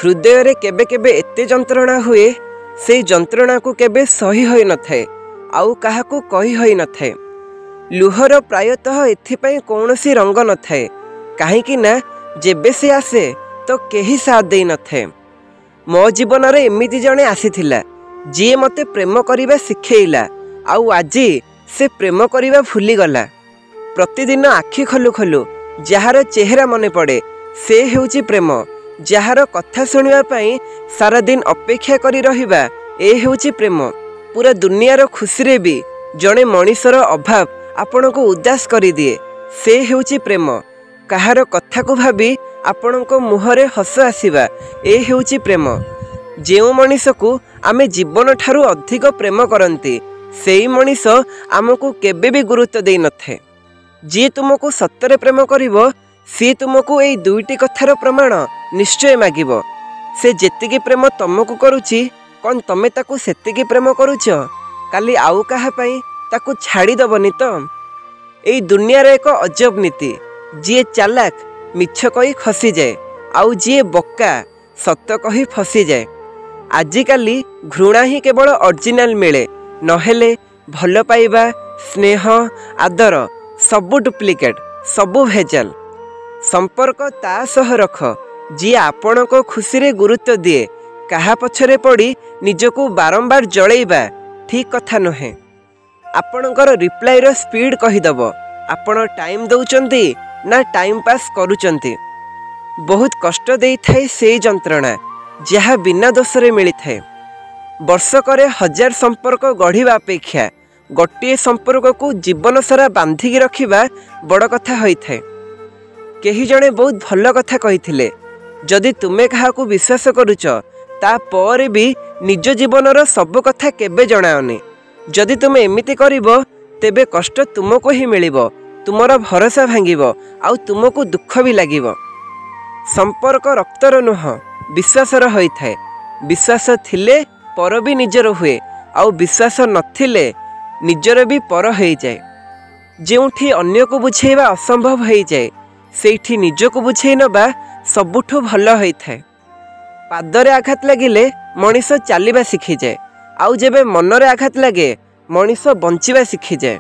हृदय रे केबे केबे एते जंत्रणा हुए से जंत्रणा को केबे सही होई न थाए आउ काहाकू कही होई न थाए। लुहर प्रायतः एथिपाई कौनसी रंग न थाए काहेकि ना जेबे से आसे तो केही साथ देई न थाए। मो जीवन रे एमिति जणे आसीथिला जी मते प्रेम करिबा सिखेइला आउ आजी से प्रेम करिबा भूली गला। प्रतिदिन आखि खलु खलु जार चेहरा मने पड़े से हेउची प्रेम। जार कथा सुनिबा पई सारा दिन अपेक्षा करी रहिबा ए हेउची प्रेम। पूरा दुनियार खुशी रे भी जणे मनीषर अभाव आपण को उदास करी दिए से हेउची प्रेम। कहार कथा को भाबी आपण को मुहरे हस आसीबा ए हेउची प्रेम। जेउ मनीष को आमे जीवन ठारू अधिक प्रेम करंती सेई मनीष आमको केबे भी गुरुत्व देई नथे। जी तुमको सत्तरे प्रेम करिवो सी तुमको एई दुईटी कथार प्रमाण निश्चय मागिबो। से जेतिकी प्रेम तुमको करूची कौन तमे ताकू सेतिकी प्रेम करूच काली आउ काहा पई ताकू छाड़ी दबनी तो। एई दुनिया रे एक अजब नीति जी चालाक मिछ कही खसी जाए आउ जी बक्का सत्य कही फसी जाए। आजिकाली घृणा ही केवल ओरिजिनल मिले नहेले भल पाइबा स्नेह आदर सबु डुप्लिकेट सबु भेजाल। संपर्क ता सह रख जी आपण को खुशी रे गुरुत्व दिए कहा पछरे पड़ी निजको बारंबार जळेइबा ठीक कथा नहे। आपणकर रिप्लाई रो स्पीड कहीदब आपण टाइम दउचंती ना टाइम पास करूचंती। बहुत कष्ट देई थाए से जंत्रणा जहा बिना दोषरे मिली थाए। वर्षकरे 1000 संपर्क गढ़िबा अपेक्षा गोटे संपर्क को जीवन सारा बांधिकी रखिबा बड़ कथा होई थाए। केही जणे बहुत भल कथा कहिथिले जदि तुमे काहाकू विश्वास करूच ता पर भी निज जीवनर सब कथा केबे जणाओनी। जदि तुमे एमिति करिवो तेबे कष्ट तुमको ही मिलिबो तुमर भरोसा भांगिबो आउ तुमको दुख भी लागिबो। संपर्क रक्तर नुह विश्वासर होई थाए। विश्वास थिले पर भी निजर हुए आउ विश्वास नथिले निजर भी पर हो जाए। जेउठी अन्य को बुझेबा असंभव हो जाए सेठी निज को बुझे नबा सबुठु भल होई थाए। पादरे आघात लागिले मनीष चलिबा शिखी जाए आउ जेबे मनरे आघात लागे मनीष बंचिबा शिखी जाए।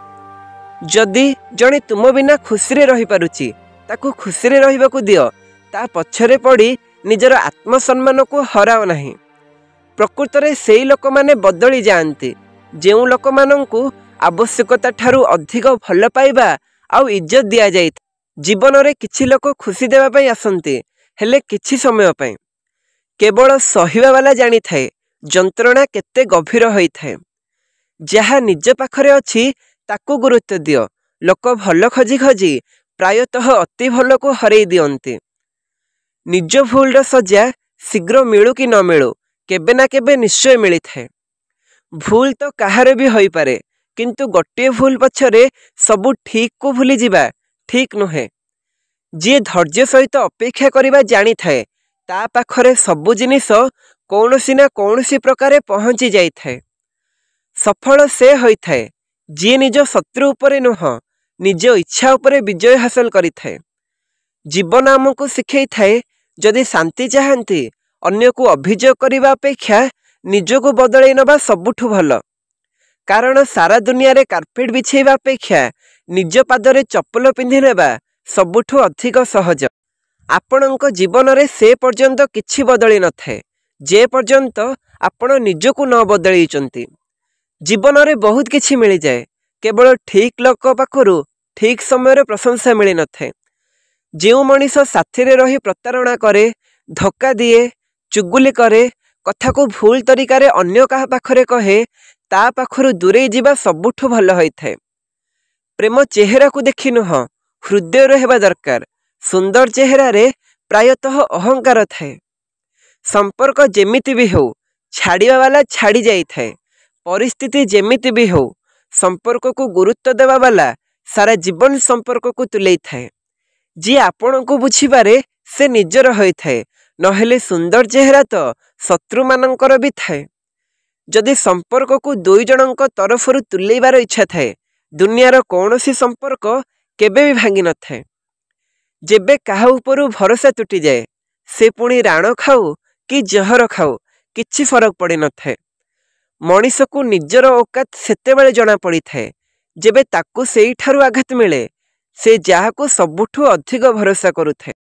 जदि जणे तुम बिना खुशी रे रही पारुची ताकू खुशी रे रहिबाकू दियो ता पछरे पड़ी निजर आत्मसम्मान को हराओ नहीं। प्रकृत रे सेई लोक माने बदली जाआंती जेउ लोक माननकू आवश्यकता ठारू अधिक भल पाइबा आउ इज्जत दिया जाय। जीवन रे किछि लोक खुशी देबा पई आसंती हेले किछि समय पई। केवल सहिबा वाला जानी थाए जंत्रणा केते गभीर होई थाए। जहा निज पाखरे अछि ताकू गुरुत्व दियो। लोक भल खोजी खोजी प्रायतः अति भल को हरई दियंती। निज भूल रो सजा शीघ्र मिलू कि न मिलू केबे ना केबे निश्चय मिली थाए। भूल तो कहारे भी होई पारे किंतु गोटे भूल पछरे सबु ठीक को भूली जिबा ठीक नुहे। जी धैर्य सहित अपेक्षा करिबा जानी थाए ता पाखरे सबु जिनिस कौनसी ना कौनसी प्रकारे पहुंची जाई थाए। सफल से होई थाए जी निज शत्रु उपरे नुह निज इच्छा उपरे विजय हासिल करि थाए। जीवन आमको शिखई थाए जदि शांति चाहती अन्य को अभियोग करने अपेक्षा निजको बदलई नबा सबुठु भल। कारण सारा दुनिया रे कार्पेट बिछेबा अपेक्षा निज पादरे चप्पल पिंधि नेबा सबुठु अधिक सहज। आपणक जीवन रे से पर्यंत किछि बदली न थाए जे पर्यंत आपण निजको न बदलैचंती। जीवन रे बहुत किछि मिली जाए केवल ठीक लोक पाखरु ठीक समय रे प्रशंसा मिली न थाए। जेउ मनीष साथी रे रही प्रतारणा करे धोखा दिए चुगुली करे कथा को भूल तरीका रे अन्य काहा पाखरे कहे ता पाखरु दूरे जीवा सबुठु भल होई थाए। प्रेम चेहरा को देखि नुह हृदय रे हेबा दरकार। सुंदर चेहरा रे प्रायतः अहंकार थाए। संपर्क जेमिति भी हो छाड़िबा वाला छाड़ी जाई थाए। परिस्थिति जेमिति भी हो संपर्क को गुरुत्व देवा वाला सारा जीवन संपर्क को तुले थाए। जी आपण को बुझिबारे से निजर होई थाए नहेले सुंदर चेहरा तो शत्रु मानकर भी थाए। जदि संपर्क को दुई जनक तरफरु तुलेबार इच्छा थाए दुनियार कौनसी संपर्क केबे भी भांगी न थाए। जेबे काहा उपरु भरोसा तुटी जाए से पुणी राण खाऊ कि जहर खाओ किछि फरक पड़े न थाए। मनीष को निजर औकात सेतेबेले जना पड़ी थाए जेबे ताकू सेई ठारू आघात मिले। से जहाको सबुठु अधिक भरोसा करुଥାଏ।